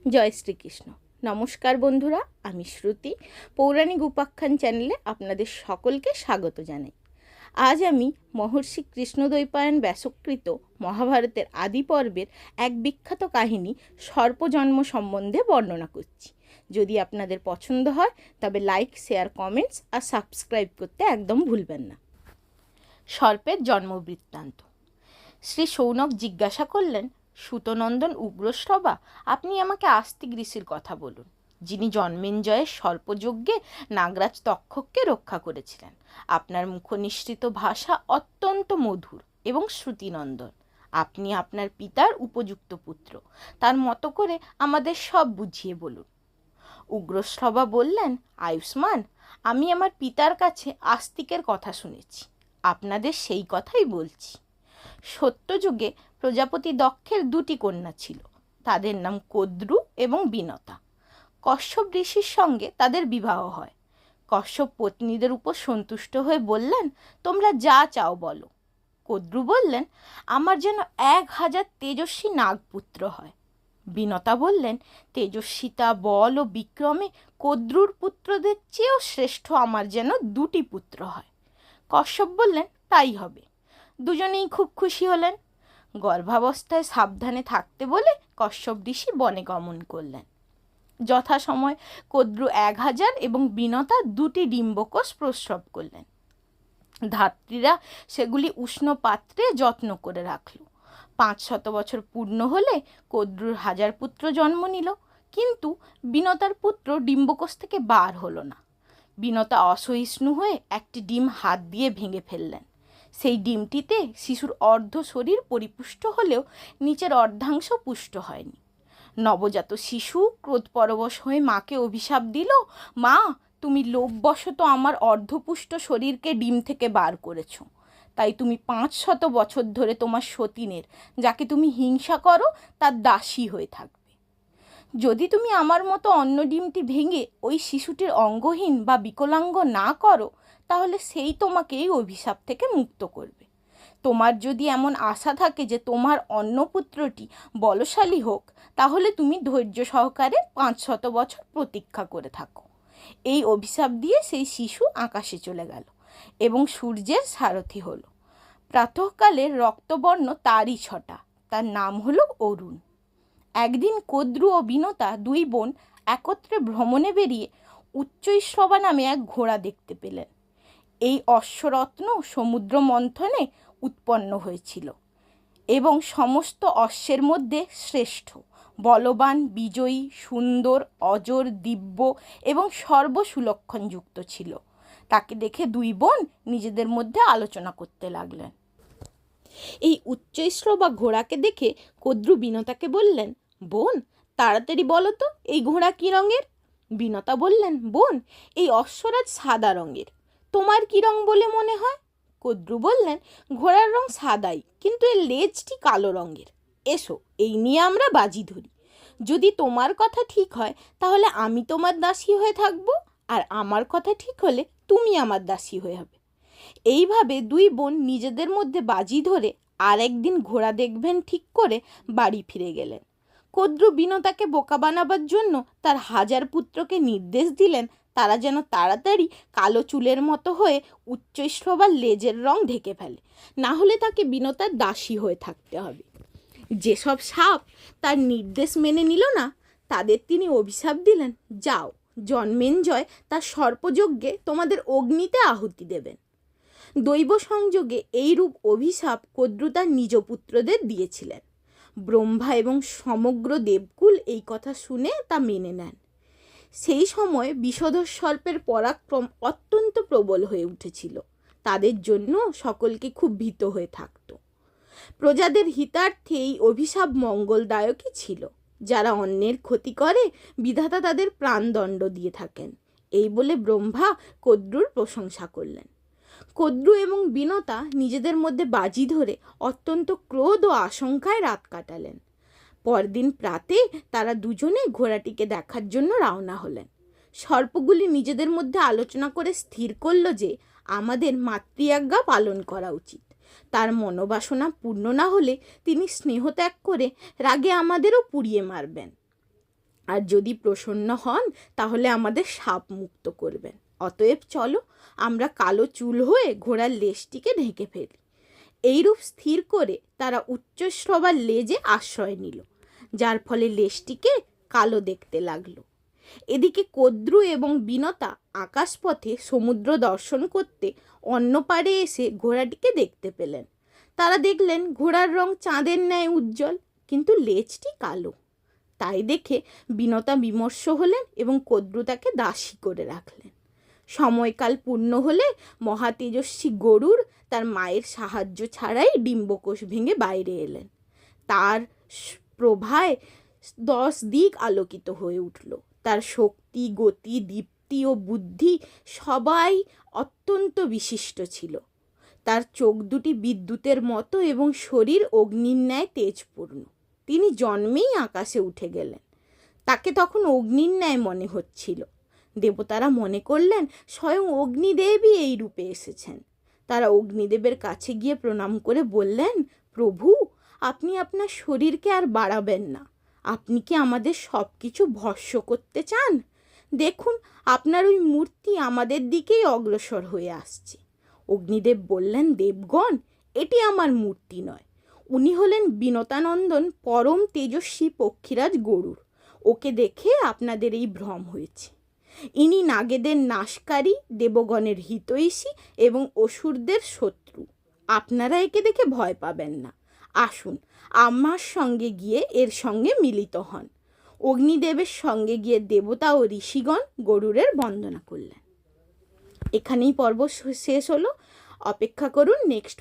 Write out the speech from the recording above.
জয় শ্রীকৃষ্ণ। নমস্কার বন্ধুরা, আমি শ্রুতি পৌরাণিক উপাখ্যান চ্যানেলে আপনাদের সকলকে স্বাগত জানাই। আজ আমি মহর্ষি কৃষ্ণদ্বৈপায়ন ব্যাসকৃত মহাভারতের আদি পর্বের এক বিখ্যাত কাহিনী সর্পজন্ম সম্বন্ধে বর্ণনা করছি। যদি আপনাদের পছন্দ হয় তবে লাইক, শেয়ার, কমেন্টস আর সাবস্ক্রাইব করতে একদম ভুলবেন না। সর্পের জন্মবৃত্তান্ত। শ্রী শৌনক জিজ্ঞাসা করলেন, সুতনন্দন উগ্রশ্রবা, আপনি আমাকে আস্তিক ঋষির কথা বলুন, যিনি জন্মেঞ্জয়ের সর্পযজ্ঞে নাগরাজ তক্ষককে রক্ষা করেছিলেন। আপনার মুখনিসৃত ভাষা অত্যন্ত মধুর এবং শ্রুতিনন্দন। আপনি আপনার পিতার উপযুক্ত পুত্র, তার মতো করে আমাদের সব বুঝিয়ে বলুন। উগ্রশ্রবা বললেন, আয়ুষ্মান, আমি আমার পিতার কাছে আস্তিকের কথা শুনেছি, আপনাদের সেই কথাই বলছি। সত্যযুগে প্রজাপতি দক্ষের দুটি কন্যা ছিল, তাদের নাম কদ্রু এবং বিনতা। কশ্যপ ঋষির সঙ্গে তাদের বিবাহ হয়। কশ্যপ পত্নীদের উপর সন্তুষ্ট হয়ে বললেন, তোমরা যা চাও বলো। কদ্রু বললেন, আমার যেন 1000 তেজস্বী নাগপুত্র হয়। বিনতা বললেন, তেজস্বিতা, বল ও বিক্রমে কদ্রুর পুত্রদের চেয়েও শ্রেষ্ঠ আমার যেন 2টি পুত্র হয়। কশ্যপ বললেন, তাই হবে। দুজনেই খুব খুশি হলেন। গর্ভাবস্থায় সাবধানে থাকতে বলে কশ্যপ ঋষি বনে গমন করলেন। যথাসময় কদ্রু 1000 এবং বিনতা 2টি ডিম্বকোষ প্রসব করলেন। ধাত্রীরা সেগুলি উষ্ণ পাত্রে যত্ন করে রাখল। 500 বছর পূর্ণ হলে কদ্রুর 1000 পুত্র জন্ম নিল, কিন্তু বিনতার পুত্র ডিম্বকোষ থেকে বার হলো না। বিনতা অসহিষ্ণু হয়ে একটি ডিম হাত দিয়ে ভেঙে ফেললেন। সেই ডিমটিতে শিশুর অর্ধ শরীর পরিপুষ্ট হলেও নিচের অর্ধাংশ পুষ্ট হয়নি। নবজাত শিশু ক্রোধপরবশ হয়ে মাকে অভিশাপ দিল, মা, তুমি লোভবশত আমার অর্ধপুষ্ট শরীরকে ডিম থেকে বার করেছ, তাই তুমি 500 বছর ধরে তোমার সতীনের, যাকে তুমি হিংসা করো, তার দাসী হয়ে থাকবে। যদি তুমি আমার মতো অন্য ডিমটি ভেঙে ওই শিশুটির অঙ্গহীন বা বিকলাঙ্গ না করো, তাহলে সেই তোমাকে এই অভিশাপ থেকে মুক্ত করবে। তোমার যদি এমন আশা থাকে যে তোমার অন্য পুত্রটি বলশালী হোক, তাহলে তুমি ধৈর্য সহকারে 500 বছর প্রতীক্ষা করে থাকো। এই অভিশাপ দিয়ে সেই শিশু আকাশে চলে গেল এবং সূর্যের সারথি হলো। প্রাতঃকালের রক্তবর্ণ তারই ছটা, তার নাম হলো অরুণ। একদিন কদ্রু ও বিনতা 2 বোন একত্রে ভ্রমণে বেরিয়ে উচ্চৈঃশ্রবা নামে এক ঘোড়া দেখতে পেলেন। এই অশ্বরত্ন সমুদ্র মন্থনে উৎপন্ন হয়েছিল এবং সমস্ত অশ্বের মধ্যে শ্রেষ্ঠ, বলবান, বিজয়ী, সুন্দর, অজর, দিব্য এবং সর্বসুলক্ষণযুক্ত ছিল। তাকে দেখে 2 বোন নিজেদের মধ্যে আলোচনা করতে লাগলেন। এই উচ্চৈঃশ্রবা ঘোড়াকে দেখে কদ্রু বিনতাকে বললেন, বোন, তাড়াতাড়ি বলো তো এই ঘোড়া কী রঙের? বিনতা বললেন, বোন, এই অশ্বরাজ সাদা রঙের। তোমার কী রং বলে মনে হয়? কদ্রু বললেন, ঘোড়ার রং সাদাই, কিন্তু এর লেজটি কালো রঙের। এসো, এই নিয়ে আমরা বাজি ধরি। যদি তোমার কথা ঠিক হয় তাহলে আমি তোমার দাসী হয়ে থাকবো, আর আমার কথা ঠিক হলে তুমি আমার দাসী হয়ে হবে। এইভাবে 2 বোন নিজেদের মধ্যে বাজি ধরে আর একদিন ঘোড়া দেখবেন ঠিক করে বাড়ি ফিরে গেলেন। কদ্রু বিনতাকে বোকা বানাবার জন্য তার 1000 পুত্রকে নির্দেশ দিলেন তারা যেন তাড়াতাড়ি কালো চুলের মতো হয়ে উচ্চৈঃশ্রবার লেজের রং ঢেকে ফেলে, না হলে তাকে বিনতার দাসী হয়ে থাকতে হবে। যেসব সাপ তার নির্দেশ মেনে নিল না, তাদের তিনি অভিশাপ দিলেন, যাও, জন্মেঞ্জয় তার সর্পযজ্ঞে তোমাদের অগ্নিতে আহুতি দেবেন। দৈব সংযোগে এইরূপ অভিশাপ কদ্রু তার নিজ পুত্রদের দিয়েছিলেন। ব্রহ্মা এবং সমগ্র দেবকুল এই কথা শুনে তা মেনে নেন। সেই সময় বিষধর সর্পের পরাক্রম অত্যন্ত প্রবল হয়ে উঠেছিল। তাদের জন্য সকলকে খুব ভীত হয়ে থাকত। প্রজাদের হিতার্থে এই অভিশাপ মঙ্গলদায়কই ছিল। যারা অন্যের ক্ষতি করে বিধাতা তাদের প্রাণদণ্ড দিয়ে থাকেন। এই বলে ব্রহ্মা কদ্রুর প্রশংসা করলেন। কদ্রু এবং বিনতা নিজেদের মধ্যে বাজি ধরে অত্যন্ত ক্রোধ ও আশঙ্কায় রাত কাটালেন। পরদিন প্রাতে তারা দুজনে ঘোড়াটিকে দেখার জন্য রওনা হলেন। সর্পগুলি নিজেদের মধ্যে আলোচনা করে স্থির করল যে আমাদের মাতৃআজ্ঞা পালন করা উচিত। তার মনোবাসনা পূর্ণ না হলে তিনি স্নেহ ত্যাগ করে রাগে আমাদেরও পুড়িয়ে মারবেন। আর যদি প্রসন্ন হন তাহলে আমাদের শাপ মুক্ত করবেন। অতএব চলো আমরা কালো চুল হয়ে ঘোড়ার লেজটিকে ঢেকে ফেলি। এইরূপ স্থির করে তারা উচ্চশ্রবার লেজে আশ্রয় নিল, যার ফলে লেজটিকে কালো দেখতে লাগলো। এদিকে কদ্রু এবং বিনতা আকাশপথে সমুদ্র দর্শন করতে অন্য পাড়ে এসে ঘোড়াটিকে দেখতে পেলেন। তারা দেখলেন ঘোড়ার রং চাঁদের ন্যায় উজ্জ্বল, কিন্তু লেজটি কালো। তাই দেখে বিনতা বিমর্ষ হলেন এবং কদ্রু তাকে দাসী করে রাখলেন। সময়কাল পূর্ণ হলে মহাতেজস্বী গরুড় তার মায়ের সাহায্য ছাড়াই ডিম্বকোষ ভেঙে বাইরে এলেন। তার প্রভায় 10 দিক আলোকিত হয়ে উঠল। তার শক্তি, গতি, দীপ্তি ও বুদ্ধি সবাই অত্যন্ত বিশিষ্ট ছিল। তার চোখ দুটি বিদ্যুতের মতো এবং শরীর অগ্নির ন্যায় তেজপূর্ণ। তিনি জন্মেই আকাশে উঠে গেলেন। তাকে তখন অগ্নির ন্যায় মনে হচ্ছিল। দেবতারা মনে করলেন স্বয়ং অগ্নিদেবই এই রূপে এসেছেন। তারা অগ্নিদেবের কাছে গিয়ে প্রণাম করে বললেন, প্রভু, আপনি আপনার শরীরকে আর বাড়াবেন না। আপনি কি আমাদের সব কিছু ভস্ম করতে চান? দেখুন, আপনার ওই মূর্তি আমাদের দিকেই অগ্রসর হয়ে আসছে। অগ্নিদেব বললেন, দেবগণ, এটি আমার মূর্তি নয়। উনি হলেন বিনতানন্দন পরম তেজস্বী পক্ষীরাজ গরুড়। ওকে দেখে আপনাদের এই ভ্রম হয়েছে। ইনি নাগেদের নাশকারী, দেবগণের হিতৈষী এবং অসুরদের শত্রু। আপনারা একে দেখে ভয় পাবেন না। আসুন, আমার সঙ্গে গিয়ে এর সঙ্গে মিলিত হন। অগ্নিদেবের সঙ্গে গিয়ে দেবতা ও ঋষিগণ গরুড়ের বন্দনা করলেন। এখানেই পর্ব শেষ হলো। অপেক্ষা করুন নেক্সট